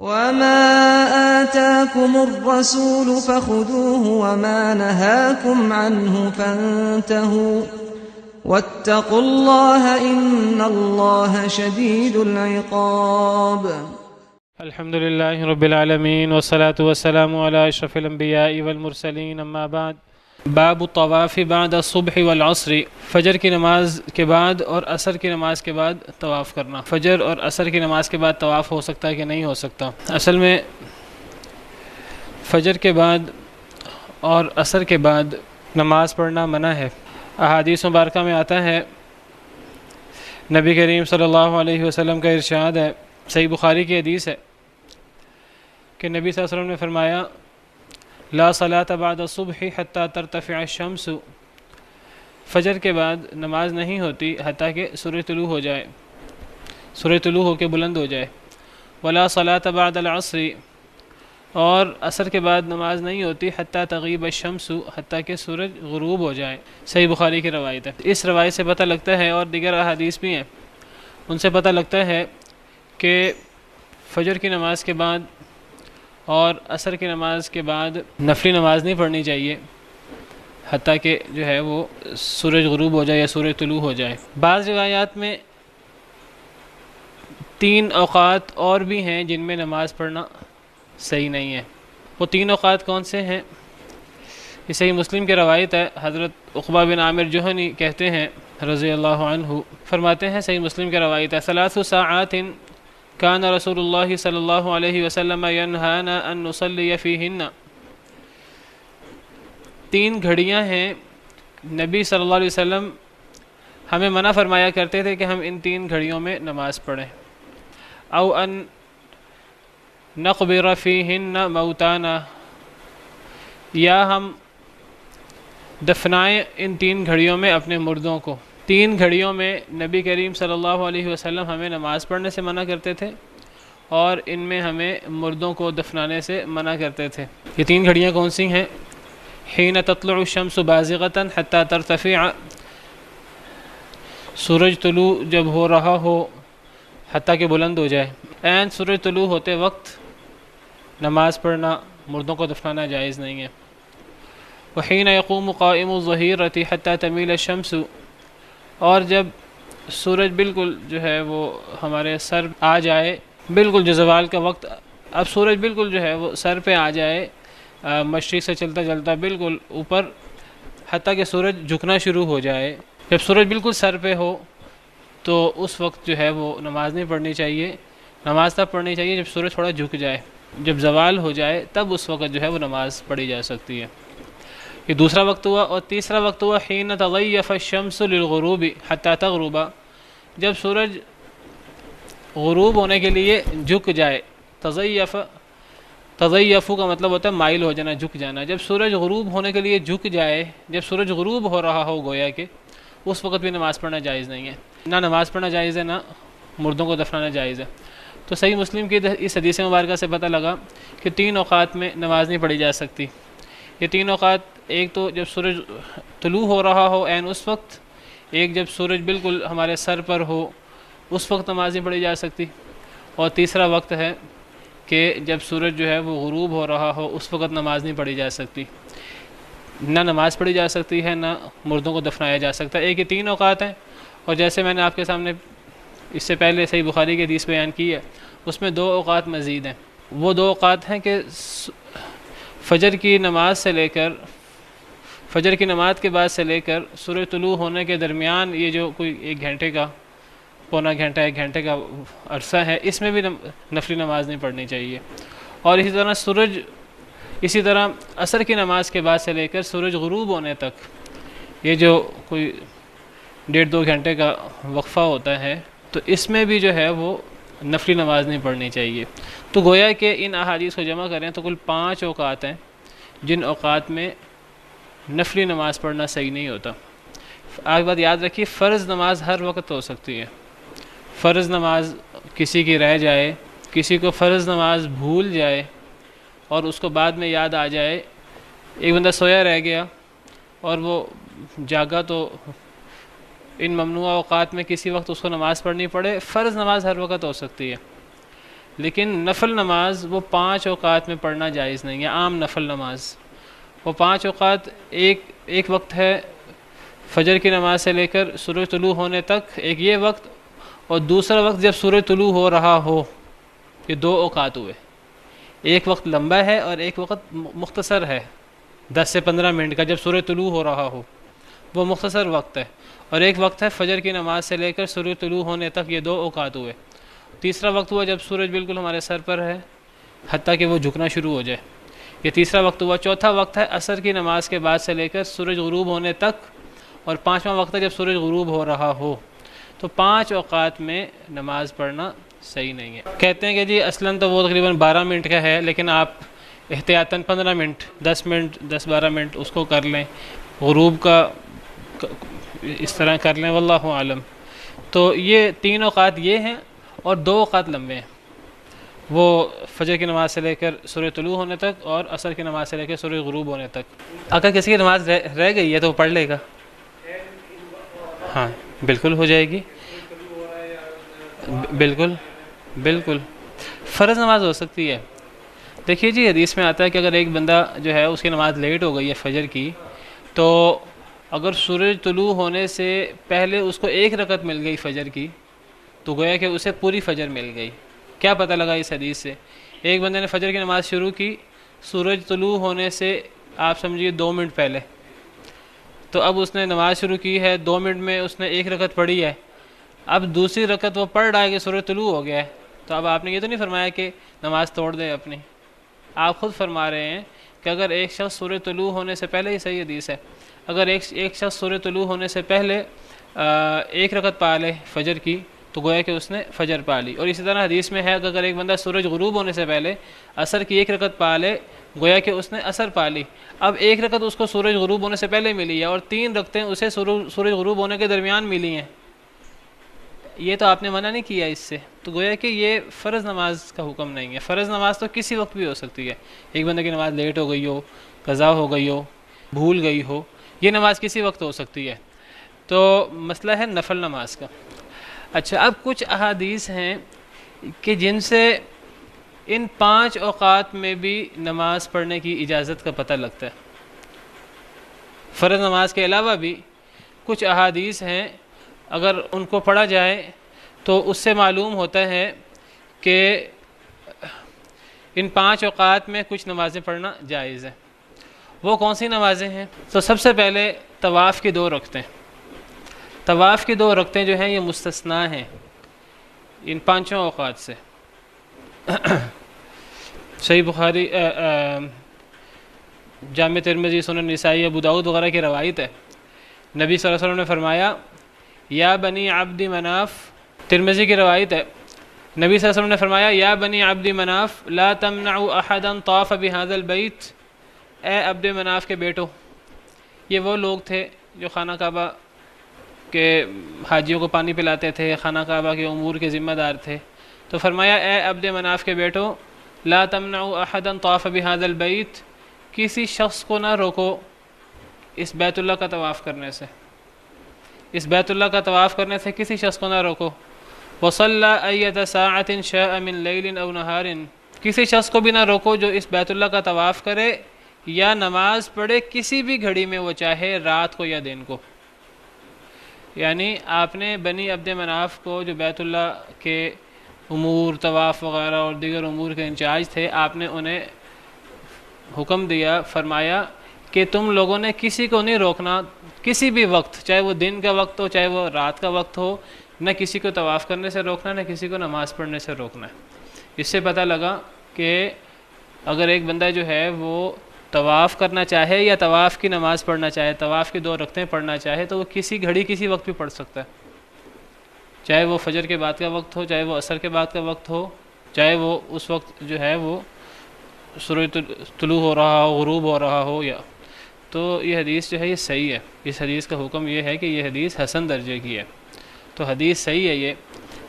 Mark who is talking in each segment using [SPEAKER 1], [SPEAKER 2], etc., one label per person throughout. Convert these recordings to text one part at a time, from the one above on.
[SPEAKER 1] وما آتاكم الرسول فخذوه وما نهاكم عنه فانتهوا واتقوا الله إن الله شديد العقاب.
[SPEAKER 2] الحمد لله رب العالمين والصلاة والسلام على أشرف الأنبياء والمرسلين اما بعد. باب الطواف بعد الصبح والعصر، فجر کی نماز کے بعد اور عصر کی نماز کے بعد طواف کرنا. فجر اور عصر کی نماز کے بعد طواف ہو سکتا ہے کہ نہیں ہو سکتا؟ اصل میں فجر کے بعد اور عصر کے بعد نماز پڑھنا منع ہے. احادیث مبارکہ میں آتا ہے، نبی کریم صلی اللہ علیہ وسلم کا ارشاد ہے، صحیح بخاری کی حدیث ہے کہ نبی صلی اللہ علیہ وسلم نے فرمایا لا صلاۃ بعد الصبح حتیٰ ترتفع الشمس، فجر کے بعد نماز نہیں ہوتی حتیٰ کہ سورج طلوع ہو جائے، سورج طلوع ہو کے بلند ہو جائے. ولا صلاۃ بعد العصر، اور عصر کے بعد نماز نہیں ہوتی حتیٰ تغیب الشمس، حتیٰ کہ سورج غروب ہو جائے. صحیح بخاری کی روایت ہے. اس روایت سے پتہ لگتا ہے، اور دیگر احادیث بھی ہیں ان سے پتہ لگتا ہے کہ فجر کی نماز کے بعد اور عصر کی نماز کے بعد نفلی نماز نہیں پڑھنی چاہیے حتیٰ کہ جو ہے وہ سورج غروب ہو جائے یا سورج طلوع ہو جائے. بعض روایات میں 3 اوقات اور بھی ہیں جن میں نماز پڑھنا صحیح نہیں ہے. وہ 3 اوقات کون سے ہیں؟ یہ صحیح مسلم کی روایت ہے. حضرت عقبہ بن عامر جوہنی کہتے ہیں رضی اللہ عنہ، فرماتے ہیں، صحیح مسلم کی روایت ہے، 3 ساعات کان رسول اللہ صلی اللہ علیہ وسلم ینہانا ان نصلی فیہن. 3 گھڑیاں ہیں، نبی صلی اللہ علیہ وسلم ہمیں منع فرمایا کرتے تھے کہ ہم ان 3 گھڑیوں میں نماز پڑھیں. او ان نقبر فیہن موتانا، یا ہم دفنائیں ان 3 گھڑیوں میں اپنے مردوں کو. 3 گھڑیوں میں نبی کریم صلی اللہ علیہ وسلم ہمیں نماز پڑھنے سے منع کرتے تھے اور ان میں ہمیں مردوں کو دفنانے سے منع کرتے تھے. یہ 3 گھڑیاں کون سی ہیں؟ حین تطلع الشمس بازغۃ حتی ترتفع، سورج طلوع جب ہو رہا ہو حتیٰ کہ بلند ہو جائے. عین سورج طلوع ہوتے وقت نماز پڑھنا، مردوں کو دفنانا جائز نہیں ہے. وحین یقوم قائم الظہیرۃ حتی تمیل الشمس، اور جب سورج بالکل جو ہے وہ ہمارے سر آ جائے، بالکل جو زوال کا وقت، اب سورج بالکل جو ہے وہ سر پہ آ جائے، مشرق سے چلتا چلتا بالکل اوپر حتیٰ کہ سورج جھکنا شروع ہو جائے. جب سورج بالکل سر پہ ہو تو اس وقت جو ہے وہ نماز نہیں پڑھنی چاہیے. نماز تب پڑھنی چاہیے جب سورج تھوڑا جھک جائے، جب زوال ہو جائے تب اس وقت جو ہے وہ نماز پڑھی جا سکتی ہے. یہ دوسرا وقت ہوا. اور تیسرا وقت ہوا حین تضیف الشمس للغروب حتی تغرب، جب سورج غروب ہونے کے لیے جھک جائے. تضیف کا مطلب ہوتا ہے مائل ہو جانا، جھک جانا. جب سورج غروب ہونے کے لیے جھک جائے، جب سورج غروب ہو رہا ہو گویا کہ، اس وقت بھی نماز پڑھنا جائز نہیں ہے. نہ نماز پڑھنا جائز ہے، نہ مردوں کو دفنانا جائز ہے. تو صحیح مسلم کی اس حدیث مبارکہ سے پتہ لگا کہ 3 اوقات میں نماز نہیں پڑھی جا سکتی. یہ 3 اوقات، ایک تو جب سورج طلوع ہو رہا ہو عین اس وقت، ایک جب سورج بالکل ہمارے سر پر ہو اس وقت نماز نہیں پڑھی جا سکتی، اور تیسرا وقت ہے کہ جب سورج جو ہے وہ غروب ہو رہا ہو اس وقت نماز نہیں پڑھی جا سکتی. نہ نماز پڑھی جا سکتی ہے، نہ مردوں کو دفنایا جا سکتا. ایک یہ 3 اوقات ہیں. اور جیسے میں نے آپ کے سامنے اس سے پہلے صحیح بخاری کی حدیث بیان کی ہے، اس میں 2 اوقات مزید ہیں. وہ 2 اوقات ہیں کہ فجر کی نماز سے لے کر، فجر کی نماز کے بعد سے لے کر سورج طلوع ہونے کے درمیان یہ جو کوئی 1 گھنٹے کا، پونا گھنٹہ 1 گھنٹے کا عرصہ ہے، اس میں بھی نفلی نماز نہیں پڑھنی چاہیے. اور اسی طرح عصر کی نماز کے بعد سے لے کر سورج غروب ہونے تک یہ جو کوئی 1.5-2 گھنٹے کا وقفہ ہوتا ہے، تو اس میں بھی جو ہے وہ نفلی نماز نہیں پڑھنی چاہیے. تو گویا کہ ان احادیث کو جمع کریں تو کل 5 اوقات ہیں جن اوقات میں نفلی نماز پڑھنا صحیح نہیں ہوتا. آج بات یاد رکھیے، فرض نماز ہر وقت ہو سکتی ہے. فرض نماز کسی کی رہ جائے، کسی کو فرض نماز بھول جائے اور اس کو بعد میں یاد آ جائے. ایک بندہ سویا رہ گیا اور وہ جاگا تو ان ممنوع اوقات میں کسی وقت اس کو نماز پڑھنی پڑے. فرض نماز ہر وقت ہو سکتی ہے، لیکن نفل نماز وہ 5 اوقات میں پڑھنا جائز نہیں ہے. عام نفل نماز وہ 5 اوقات ایک وقت ہے فجر کی نماز سے لے کر سورج طلوع ہونے تک، ایک یہ وقت، اور دوسرا وقت جب سورج طلوع ہو رہا ہو. یہ 2 اوقات ہوئے. ایک وقت لمبا ہے اور ایک وقت مختصر ہے 10 سے 15 منٹ کا، جب سورج طلوع ہو رہا ہو وہ مختصر وقت ہے. اور ایک وقت ہے فجر کی نماز سے لے کر سورج طلوع ہونے تک، یہ 2 اوقات ہوئے. تیسرا وقت ہوا جب سورج بالکل ہمارے سر پر ہے حتیٰ کہ وہ جھکنا شروع ہو جائے، یہ تیسرا وقت ہوا. چوتھا وقت ہے عصر کی نماز کے بعد سے لے کر سورج غروب ہونے تک، اور 5واں وقت ہے جب سورج غروب ہو رہا ہو. تو 5 اوقات میں نماز پڑھنا صحیح نہیں ہے. کہتے ہیں کہ جی اصلاً تو وہ تقریباً 12 منٹ کا ہے، لیکن آپ احتیاطاً 15 منٹ 10-12 منٹ اس کو کر لیں، غروب کا اس طرح کر لیں، واللہ عالم. تو یہ 3 اوقات یہ ہیں، اور 2 اوقات لمبے ہیں، وہ فجر کی نماز سے لے کر سورج طلوع ہونے تک اور عصر کی نماز سے لے کر سورج غروب ہونے تک. اگر کسی کی نماز رہ گئی ہے تو وہ پڑھ لے گا. ہاں بالکل ہو جائے گی، بالکل فرض نماز ہو سکتی ہے. دیکھیے جی حدیث میں آتا ہے کہ اگر ایک بندہ جو ہے اس کی نماز لیٹ ہو گئی ہے فجر کی، تو اگر سورج طلوع ہونے سے پہلے اس کو 1 رکعت مل گئی فجر کی تو گویا کہ اسے پوری فجر مل گئی. کیا پتہ لگا اس حدیث سے؟ ایک بندے نے فجر کی نماز شروع کی سورج طلوع ہونے سے آپ سمجھیے 2 منٹ پہلے، تو اب اس نے نماز شروع کی ہے، 2 منٹ میں اس نے 1 رکعت پڑھی ہے. اب دوسری رکعت وہ پڑھ رہا ہے کہ سورج طلوع ہو گیا ہے، تو اب آپ نے یہ تو نہیں فرمایا کہ نماز توڑ دے اپنی. آپ خود فرما رہے ہیں کہ اگر ایک شخص سورج طلوع ہونے سے پہلے، یہ صحیح حدیث ہے، اگر ایک شخص سورج طلوع ہونے سے پہلے 1 رکعت پا لے فجر کی تو گویا کہ اس نے فجر پا لی. اور اسی طرح حدیث میں ہے کہ اگر ایک بندہ سورج غروب ہونے سے پہلے عصر کی 1 رکعت پا لے گویا کہ اس نے عصر پا لی. اب 1 رکعت اس کو سورج غروب ہونے سے پہلے ملی ہے اور 3 رکعتیں اسے سورج غروب ہونے کے درمیان ملی ہیں. یہ تو آپ نے منع نہیں کیا اس سے، تو گویا کہ یہ فرض نماز کا حکم نہیں ہے. فرض نماز تو کسی وقت بھی ہو سکتی ہے. ایک بندے کی نماز لیٹ ہو گئی ہو، قضا ہو گئی ہو، بھول گئی ہو، یہ نماز کسی وقت ہو سکتی ہے. تو مسئلہ ہے نفل نماز کا. اچھا، اب کچھ احادیث ہیں کہ جن سے ان 5 اوقات میں بھی نماز پڑھنے کی اجازت کا پتہ لگتا ہے. فرض نماز کے علاوہ بھی کچھ احادیث ہیں، اگر ان کو پڑھا جائے تو اس سے معلوم ہوتا ہے کہ ان 5 اوقات میں کچھ نمازیں پڑھنا جائز ہے. وہ کون سی نمازیں ہیں؟ تو سب سے پہلے طواف کی 2 رکعتیں. طواف کی 2 رکعتیں جو ہیں یہ مستثنیٰ ہیں ان 5 اوقات سے. صحیح بخاری، جامع ترمذی، سنن نسائی، ابو داؤد وغیرہ کی روایت ہے. نبی صلی اللہ علیہ وسلم نے فرمایا یا بنی عبد مناف، ترمذی کی روایت ہے، نبی صلی اللہ علیہ وسلم نے فرمایا یا بنی عبد مناف لا تمنعوا احدا طاف بهذا البيت، اے عبد مناف کے بیٹو. یہ وہ لوگ تھے جو خانہ کعبہ کے حاجیوں کو پانی پلاتے تھے، خانہ کعبہ کے امور کے ذمہ دار تھے. تو فرمایا اے عبد مناف کے بیٹو لا تمنعوا احدا طاف بهذا البيت، کسی شخص کو نہ روکو اس بیت اللہ کا طواف کرنے سے، اس بیت اللہ کا طواف کرنے سے کسی شخص کو نہ روکو. وصلى أية ساعة شاء من ليل أو نهار، کسی شخص کو بھی نہ روکو جو اس بیت اللہ کا طواف کرے یا نماز پڑھے کسی بھی گھڑی میں، وہ چاہے رات کو یا دن کو. یعنی آپ نے بنی عبد مناف کو جو بیت اللہ کے امور، طواف وغیرہ اور دیگر امور کے انچارج تھے، آپ نے انہیں حکم دیا، فرمایا کہ تم لوگوں نے کسی کو نہیں روکنا کسی بھی وقت، چاہے وہ دن کا وقت ہو چاہے وہ رات کا وقت ہو، نہ کسی کو طواف کرنے سے روکنا، نہ کسی کو نماز پڑھنے سے روکنا. اس سے پتہ لگا کہ اگر ایک بندہ جو ہے وہ طواف کرنا چاہے یا طواف کی نماز پڑھنا چاہے، طواف کی 2 رکعتیں پڑھنا چاہے، تو وہ کسی گھڑی کسی وقت بھی پڑھ سکتا ہے، چاہے وہ فجر کے بعد کا وقت ہو، چاہے وہ عصر کے بعد کا وقت ہو، چاہے وہ اس وقت جو ہے وہ سورج طلوع ہو رہا ہو، غروب ہو رہا ہو. یا تو یہ حدیث جو ہے یہ صحیح ہے. اس حدیث کا حکم یہ ہے کہ یہ حدیث حسن درجے کی ہے، تو حدیث صحیح ہے یہ.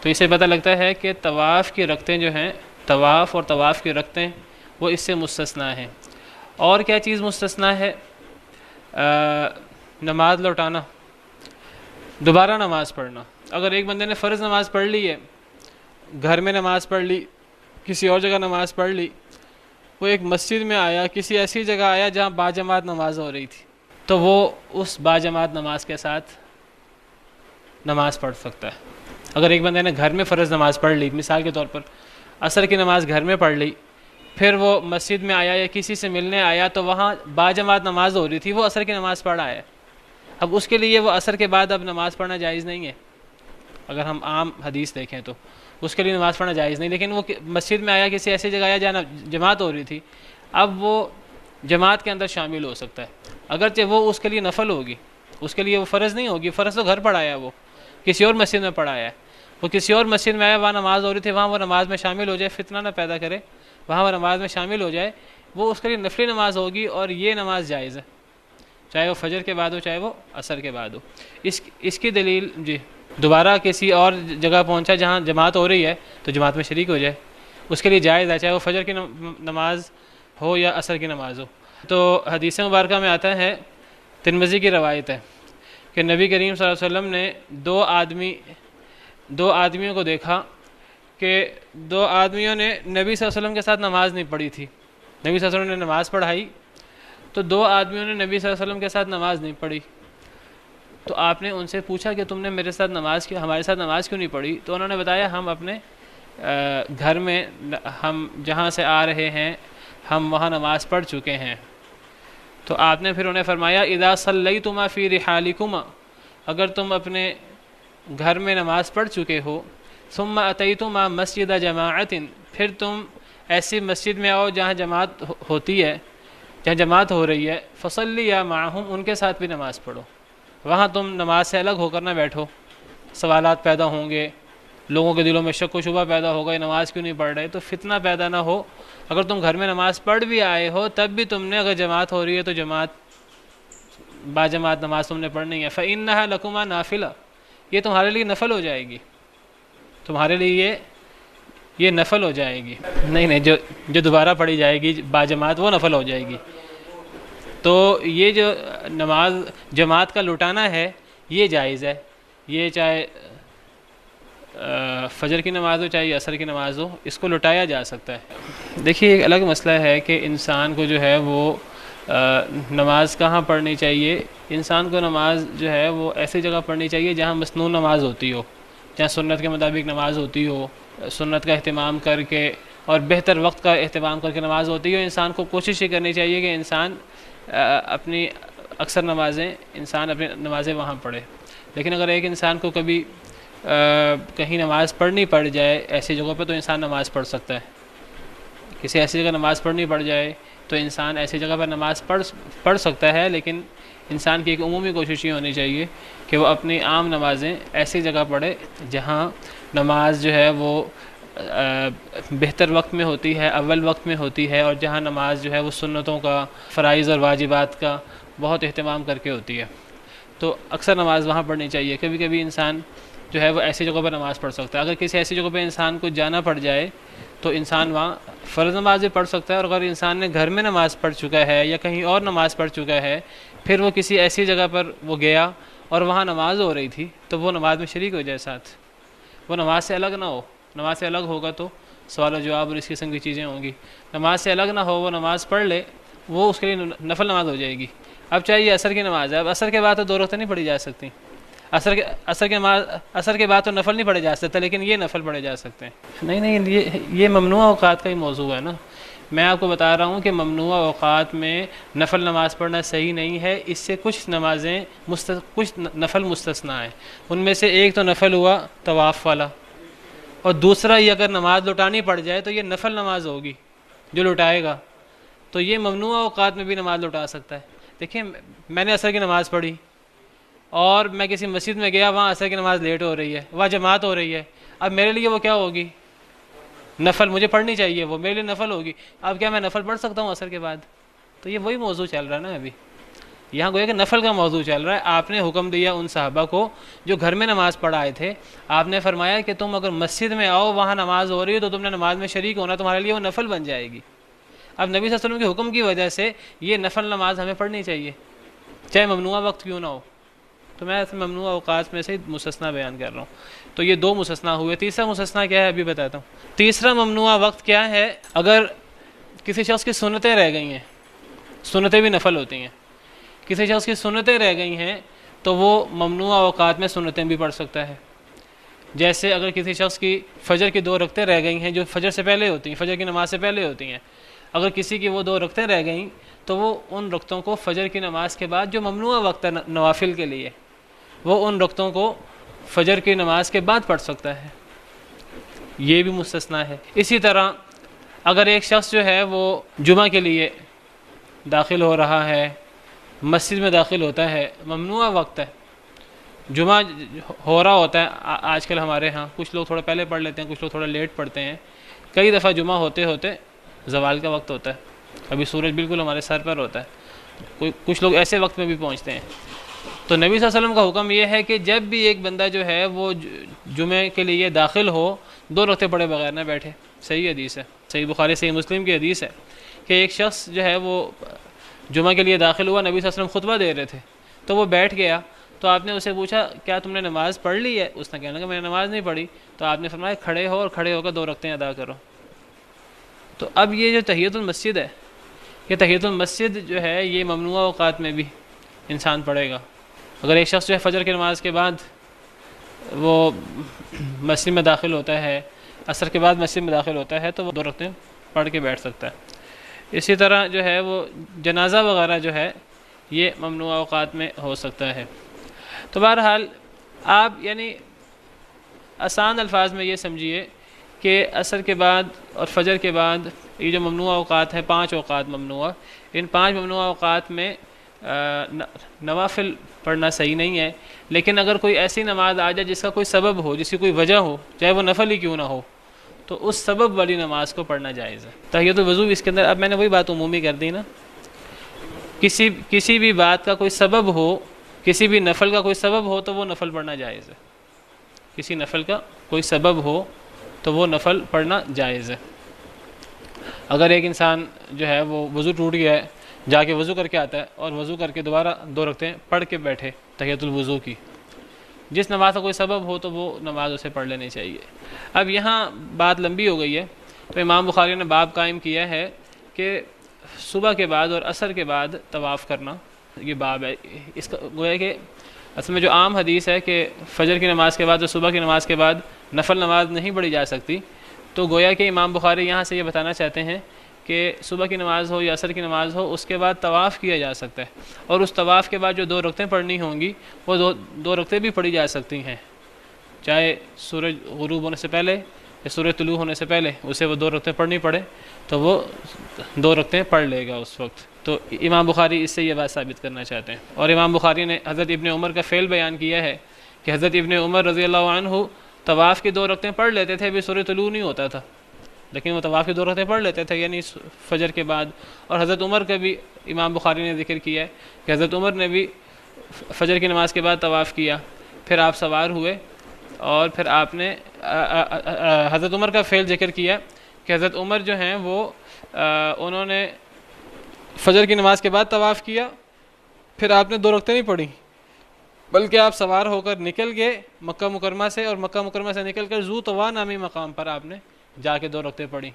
[SPEAKER 2] تو اس سے پتہ لگتا ہے کہ طواف کی رکعتیں جو ہیں، طواف اور طواف کی رکعتیں وہ اس سے مستثنیٰ ہیں. اور کیا چیز مستثنیٰ ہے؟ نماز لوٹانا، دوبارہ نماز پڑھنا. اگر ایک بندے نے فرض نماز پڑھ لی ہے، گھر میں نماز پڑھ لی، کسی اور جگہ نماز پڑھ لی، وہ ایک مسجد میں آیا، کسی ایسی جگہ آیا جہاں باجماعت نماز ہو رہی تھی، تو وہ اس باجماعت نماز کے ساتھ نماز پڑھ سکتا ہے۔ اگر ایک بندے نے گھر میں فرض نماز پڑھ لی، مثال کے طور پر عصر کی نماز گھر میں پڑھ لی، پھر وہ مسجد میں آیا یا کسی سے ملنے آیا تو وہاں باجماعت نماز ہو رہی تھی، وہ عصر کی نماز پڑھ آیا، اب اس کے لیے وہ عصر کے بعد اب نماز پڑھنا جائز نہیں ہے۔ اگر ہم عام حدیث دیکھیں تو اس کے لیے نماز پڑھنا جائز نہیں، لیکن وہ مسجد میں آیا، کسی ایسی جگہ آیا جہاں جماعت ہو رہی تھی، اب وہ جماعت کے اندر شامل ہو سکتا ہے، اگرچہ وہ اس کے لیے نفل ہوگی، اس کے لیے وہ فرض نہیں ہوگی، فرض تو گھر پڑھایا، وہ کسی اور مسجد میں پڑھایا ہے، وہ کسی اور مسجد میں آیا، وہاں نماز ہو رہی تھی، وہاں وہ نماز میں شامل ہو جائے، فتنہ نہ پیدا کرے، وہاں وہ نماز میں شامل ہو جائے، وہ اس کے لیے نفلی نماز ہوگی، اور یہ نماز جائز ہے، چاہے وہ فجر کے بعد ہو چاہے وہ عصر کے بعد ہو۔ اس کی دلیل جی، دوبارہ کسی اور جگہ پہنچا جہاں جماعت ہو رہی ہے تو جماعت میں شریک ہو جائے، اس کے لیے جائز ہے، چاہے وہ فجر کی نماز ہو یا عصر کی نماز ہو۔ تو حدیث مبارکہ میں آتا ہے، ترمذی کی روایت ہے کہ نبی کریم صلی اللہ علیہ وسلم نے دو آدمیوں کو دیکھا کہ دو آدمیوں نے نبی صلی اللہ علیہ وسلم کے ساتھ نماز نہیں پڑھی تھی، نبی صلی اللہ علیہ وسلم نے نماز پڑھائی تو دو آدمیوں نے نبی صلی اللہ علیہ وسلم کے ساتھ نماز نہیں پڑھی، تو آپ نے ان سے پوچھا کہ تم نے ہمارے ساتھ نماز کیوں نہیں پڑھی؟ تو انہوں نے بتایا ہم اپنے گھر میں، ہم جہاں سے آ رہے ہیں ہم وہاں نماز پڑھ چکے ہیں۔ تو آپ نے پھر انہیں فرمایا اذا صلیتما فی رحالکما، اگر تم اپنے گھر میں نماز پڑھ چکے ہو، ثم اتیتما مسجد جماعت، پھر تم ایسی مسجد میں آؤ جہاں جماعت ہوتی ہے، جہاں جماعت ہو رہی ہے، فصلیا معہم، ان کے ساتھ بھی نماز پڑھو، وہاں تم نماز سے الگ ہو کر نہ بیٹھو، سوالات پیدا ہوں گے، لوگوں کے دلوں میں شک و شبہ پیدا ہوگا، یہ نماز کیوں نہیں پڑھ رہے، تو فتنہ پیدا نہ ہو، اگر تم گھر میں نماز پڑھ بھی آئے ہو تب بھی تم نے، اگر جماعت ہو رہی ہے تو باجماعت نماز تم نے پڑھنی ہے، فإنها لکما نافلہ، یہ تمہارے لیے نفل ہو جائے گی، تمہارے لیے یہ نفل ہو جائے گی، نہیں جو دوبارہ پڑھی جائے گی باجماعت وہ نفل ہو جائے گی۔ تو یہ جو نماز جماعت کا لٹانا ہے یہ جائز ہے، یہ چاہے فجر کی نماز ہو چاہے عصر کی نماز ہو، اس کو لٹایا جا سکتا ہے۔ دیکھیے ایک الگ مسئلہ ہے کہ انسان کو جو ہے وہ نماز کہاں پڑھنی چاہیے، انسان کو نماز جو ہے وہ ایسی جگہ پڑھنی چاہیے جہاں مسنون نماز ہوتی ہو، جہاں سنت کے مطابق نماز ہوتی ہو، سنت کا اہتمام کر کے اور بہتر وقت کا اہتمام کر کے نماز ہوتی ہو۔ انسان کو کوشش یہ کرنی چاہیے کہ انسان اپنی اکثر اپنی نمازیں وہاں پڑھے، لیکن اگر ایک انسان کو کبھی کہیں نماز پڑھنی پڑ جائے ایسی جگہوں پہ تو انسان نماز پڑھ سکتا ہے، کسی ایسی جگہ نماز پڑھنی پڑ جائے تو انسان ایسی جگہ پر نماز پڑھ سکتا ہے، لیکن انسان کی ایک عمومی کوشش یہ ہونی چاہیے کہ وہ اپنی عام نمازیں ایسی جگہ پڑھے جہاں نماز جو ہے وہ بہتر وقت میں ہوتی ہے، اول وقت میں ہوتی ہے، اور جہاں نماز جو ہے وہ سنتوں کا، فرائض اور واجبات کا بہت اہتمام کر کے ہوتی ہے، تو اکثر نماز وہاں پڑھنی چاہیے۔ کبھی کبھی انسان جو ہے وہ ایسی جگہ پر نماز پڑھ سکتا ہے، اگر کسی ایسی جگہ پہ انسان کو جانا پڑ جائے تو انسان وہاں فرض نماز بھی پڑھ سکتا ہے، اور اگر انسان نے گھر میں نماز پڑھ چکا ہے یا کہیں اور نماز پڑھ چکا ہے، پھر وہ کسی ایسی جگہ پر وہ گیا اور وہاں نماز ہو رہی تھی تو وہ نماز میں شریک ہو جائے ساتھ، وہ نماز سے الگ نہ ہو، نماز سے الگ ہوگا تو سوال و جواب اور اس قسم کی چیزیں ہوں گی، نماز سے الگ نہ ہو، وہ نماز پڑھ لے، وہ اس کے لیے نفل نماز ہو جائے گی۔ اب چاہے یہ عصر کی نماز ہے، اب عصر کے بعد تو 2 رکعتیں نہیں پڑھی جا سکتی، عصر کے بعد تو نفل نہیں پڑھے جا سکتے، لیکن یہ نفل پڑھے جا سکتے ہیں۔ نہیں یہ ممنوع اوقات کا ہی موضوع ہے نا، میں آپ کو بتا رہا ہوں کہ ممنوع اوقات میں نفل نماز پڑھنا صحیح نہیں ہے، اس سے کچھ نفل مستثنا ہیں، ان میں سے ایک تو نفل ہوا طواف والا، اور دوسرا یہ اگر نماز لٹانی پڑ جائے تو یہ نفل نماز ہوگی جو لٹائے گا، تو یہ ممنوع اوقات میں بھی نماز لٹا سکتا ہے۔ دیکھیں میں نے عصر کی نماز پڑھی اور میں کسی مسجد میں گیا، وہاں عصر کی نماز لیٹ ہو رہی ہے، وہاں جماعت ہو رہی ہے، اب میرے لیے وہ کیا ہوگی؟ نفل، مجھے پڑھنی چاہیے، وہ میرے لیے نفل ہوگی، اب کیا میں نفل پڑھ سکتا ہوں عصر کے بعد؟ تو یہ وہی موضوع چل رہا ہے نا، ابھی یہاں گویا کہ نفل کا موضوع چل رہا ہے۔ آپ نے حکم دیا ان صحابہ کو جو گھر میں نماز پڑھ آئے تھے، آپ نے فرمایا کہ تم اگر مسجد میں آؤ وہاں نماز ہو رہی ہے تو تم نے نماز میں شریک ہونا، تمہارے لیے وہ نفل بن جائے گی۔ اب نبی صلی اللہ علیہ وسلم کے حکم کی وجہ سے یہ نفل نماز ہمیں پڑھنی چاہیے، چاہے ممنوع وقت کیوں نہ ہو، تو میں ممنوع اوقات میں سے مستثنا بیان کر رہا ہوں۔ تو یہ دو مستثنا ہوئے. تیسرا مستثنا کیا ہے ابھی بتاتا ہوں. تیسرا ممنوع وقت کیا ہے؟ اگر کسی شخص کی سنتیں رہ گئی ہیں، سنتیں بھی نفل ہوتی ہیں، کسی شخص کی سنتیں رہ گئی ہیں تو وہ ممنوع اوقات میں سنتیں بھی پڑھ سکتا ہے. جیسے اگر کسی شخص کی فجر کی 2 رکعتیں رہ گئی ہیں جو فجر سے پہلے ہوتی ہیں، فجر کی نماز سے پہلے ہوتی ہیں، اگر کسی کی وہ 2 رکعتیں رہ گئیں تو وہ ان رکعتوں کو فجر کی نماز کے بعد، جو ممنوع وقت ہے نوافل کے لیے، وہ ان رکعتوں کو فجر کی نماز کے بعد پڑھ سکتا ہے. یہ بھی مستثنا ہے. اسی طرح اگر ایک شخص جو ہے وہ جمعہ کے لیے داخل ہو رہا ہے، مسجد میں داخل ہوتا ہے، ممنوع وقت ہے، جمعہ ہو رہا ہوتا ہے. آج کل ہمارے ہاں کچھ لوگ تھوڑا پہلے پڑھ لیتے ہیں، کچھ لوگ تھوڑا لیٹ پڑھتے ہیں. کئی دفعہ جمعہ ہوتے ہوتے زوال کا وقت ہوتا ہے، ابھی سورج بالکل ہمارے سر پر ہوتا ہے، کچھ لوگ ایسے وقت میں بھی پہنچتے ہیں. تو نبی صلی اللہ علیہ وسلم کا حکم یہ ہے کہ جب بھی ایک بندہ جو ہے وہ جمعے کے لیے داخل ہو، 2 رکعتیں پڑھے بغیر نہ بیٹھے. صحیح حدیث ہے، صحیح بخاری صحیح مسلم کی حدیث ہے کہ ایک شخص جو ہے وہ جمعہ کے لیے داخل ہوا، نبی صلی اللہ علیہ وسلم خطبہ دے رہے تھے تو وہ بیٹھ گیا. تو آپ نے اسے پوچھا کیا تم نے نماز پڑھ لی ہے؟ اس نے کہا کہ میں نے نماز نہیں پڑھی. تو آپ نے فرمایا کھڑے ہو اور کھڑے ہو کر 2 رکعتیں ادا کرو. تو اب یہ جو تحیۃ المسجد ہے، یہ تحیۃ المسجد جو ہے یہ ممنوع اوقات میں بھی انسان پڑھے گا. اگر ایک شخص جو ہے فجر کی نماز کے بعد وہ مسجد میں داخل ہوتا ہے، عصر کے بعد مسجد میں داخل ہوتا ہے، تو وہ 2 رکعتیں پڑھ کے بیٹھ سکتا ہے. اسی طرح جو ہے وہ جنازہ وغیرہ جو ہے یہ ممنوع اوقات میں ہو سکتا ہے. تو بہرحال آپ یعنی آسان الفاظ میں یہ سمجھیے کہ عصر کے بعد اور فجر کے بعد یہ جو ممنوع اوقات ہیں، 5 اوقات ممنوع، ان 5 ممنوع اوقات میں نوافل پڑھنا صحیح نہیں ہے. لیکن اگر کوئی ایسی نماز آ جائے جس کا کوئی سبب ہو، جس کی کوئی وجہ ہو، چاہے وہ نفل ہی کیوں نہ ہو، تو اس سبب والی نماز کو پڑھنا جائز ہے. تحیۃ الوضو اس کے اندر، اب میں نے وہی بات عمومی کر دی نا، کسی بھی بات کا کوئی سبب ہو، کسی بھی نفل کا کوئی سبب ہو تو وہ نفل پڑھنا جائز ہے. کسی نفل کا کوئی سبب ہو تو وہ نفل پڑھنا جائز ہے. اگر ایک انسان جو ہے وہ وضو ٹوٹ گیا ہے، جا کے وضو کر کے آتا ہے اور وضو کر کے دوبارہ 2 رکعتیں پڑھ کے بیٹھے تحیۃ الوضو کی، جس نماز کا کوئی سبب ہو تو وہ نماز اسے پڑھ لینی چاہیے. اب یہاں بات لمبی ہو گئی ہے تو امام بخاری نے باب قائم کیا ہے کہ صبح کے بعد اور عصر کے بعد طواف کرنا. یہ باب ہے، اس کا گویا کہ اصل میں جو عام حدیث ہے کہ فجر کی نماز کے بعد اور صبح کی نماز کے بعد نفل نماز نہیں پڑھی جا سکتی، تو گویا کہ امام بخاری یہاں سے یہ بتانا چاہتے ہیں کہ صبح کی نماز ہو یا عصر کی نماز ہو، اس کے بعد طواف کیا جا سکتا ہے، اور اس طواف کے بعد جو 2 رکعتیں پڑھنی ہوں گی وہ 2 رکعتیں بھی پڑھی جا سکتی ہیں، چاہے سورج غروب ہونے سے پہلے یا سورج طلوع ہونے سے پہلے اسے وہ 2 رکعتیں پڑھنی پڑے تو وہ 2 رکعتیں پڑھ لے گا اس وقت. تو امام بخاری اس سے یہ بات ثابت کرنا چاہتے ہیں. اور امام بخاری نے حضرت ابن عمر کا فعل بیان کیا ہے کہ حضرت ابن عمر رضی اللہ عنہ طواف کی 2 رکعتیں پڑھ لیتے تھے، ابھی سورج طلوع نہیں ہوتا تھا، لیکن وہ طواف کی 2 رکعتیں پڑھ لیتے تھے، یعنی فجر کے بعد. اور حضرت عمر کا بھی امام بخاری نے ذکر کیا ہے کہ حضرت عمر نے بھی فجر کی نماز کے بعد طواف کیا، پھر آپ سوار ہوئے اور پھر آپ نے حضرت عمر کا فعل ذکر کیا کہ حضرت عمر جو ہیں وہ انہوں نے فجر کی نماز کے بعد طواف کیا، پھر آپ نے 2 رکعتیں نہیں پڑھی، بلکہ آپ سوار ہو کر نکل گئے مکہ مکرمہ سے، اور مکہ مکرمہ سے نکل کر ذو طوا نامی مقام پر آپ نے جا کے 2 رکعتیں پڑھی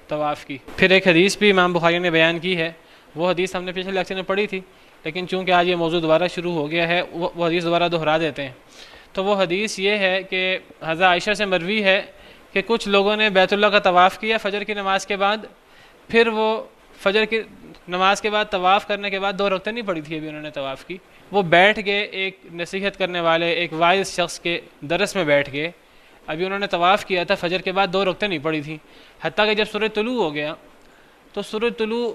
[SPEAKER 2] طواف کی. پھر ایک حدیث بھی امام بخاری نے بیان کی ہے، وہ حدیث ہم نے پچھلے لیکچر میں پڑھی تھی، لیکن چونکہ آج یہ موضوع دوبارہ شروع ہو گیا ہے وہ حدیث دوبارہ دہرا دیتے ہیں. تو وہ حدیث یہ ہے کہ حضرت عائشہ سے مروی ہے کہ کچھ لوگوں نے بیت اللہ کا طواف کیا فجر کی نماز کے بعد، پھر وہ فجر کی نماز کے بعد طواف کرنے کے بعد 2 رکعتیں نہیں پڑھی تھی ابھی انہوں نے طواف کی، وہ بیٹھ گئے ایک نصیحت کرنے والے ایک وائز شخص کے درس میں بیٹھ گئے. ابھی انہوں نے طواف کیا تھا، فجر کے بعد 2 رکعتیں نہیں پڑھی تھیں، حتیٰ کہ جب سورج طلوع ہو گیا تو سورج طلوع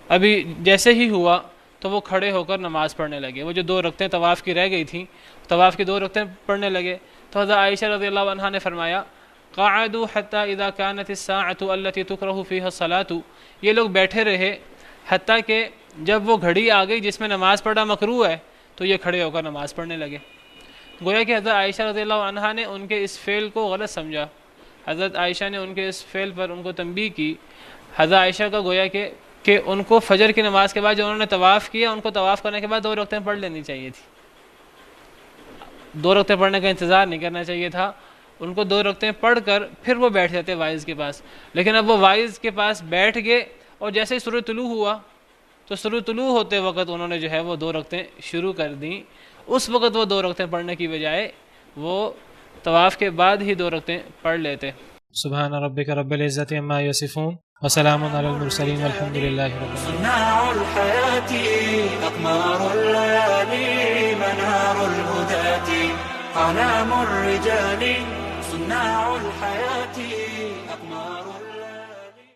[SPEAKER 2] ابھی جیسے ہی ہوا تو وہ کھڑے ہو کر نماز پڑھنے لگے. وہ جو 2 رکعتیں طواف کی رہ گئی تھیں، طواف کی 2 رکعتیں پڑھنے لگے. تو حضرت عائشہ رضی اللہ عنہا نے فرمایا قعدوا حتى اذا كانت الساعه التي تكره فيها الصلاه، یہ لوگ بیٹھے رہے حتیٰ کہ جب وہ گھڑی آ گئی جس میں نماز پڑھنا مکروہ ہے تو یہ کھڑے ہو کر نماز پڑھنے لگے. گویا کہ حضرت عائشہ رضی اللہ عنہا نے ان کے اس فعل کو غلط سمجھا، حضرت عائشہ نے ان کے اس فعل پر ان کو تنبیہ کی. حضرت عائشہ کا گویا کہ ان کو فجر کی نماز کے بعد جو انہوں نے طواف کیا، ان کو طواف کرنے کے بعد 2 رکعتیں پڑھ لینی چاہیے تھی. 2 رکعتیں پڑھنے کا انتظار نہیں کرنا چاہیے تھا، ان کو 2 رکعتیں پڑھ کر پھر وہ بیٹھ جاتے وائز کے پاس. لیکن اب وہ وائز کے پاس بیٹھ گئے اور جیسے ہی سورج طلوع ہوا تو سورج طلوع ہوتے وقت انہوں نے جو ہے وہ 2 رکعتیں شروع کر دیں. اس وقت وہ 2 رکعتیں پڑھنے کی بجائے وہ طواف کے بعد ہی 2 رکعتیں پڑھ لیتے.
[SPEAKER 3] سبحان ربک رب العزت عما یصفون وسلام علی المرسلین والحمد للہ رب العالمین.
[SPEAKER 4] صناع الحياة أقمار الليالي منار الهداة أعلام الرجال صناع الحياة أقمار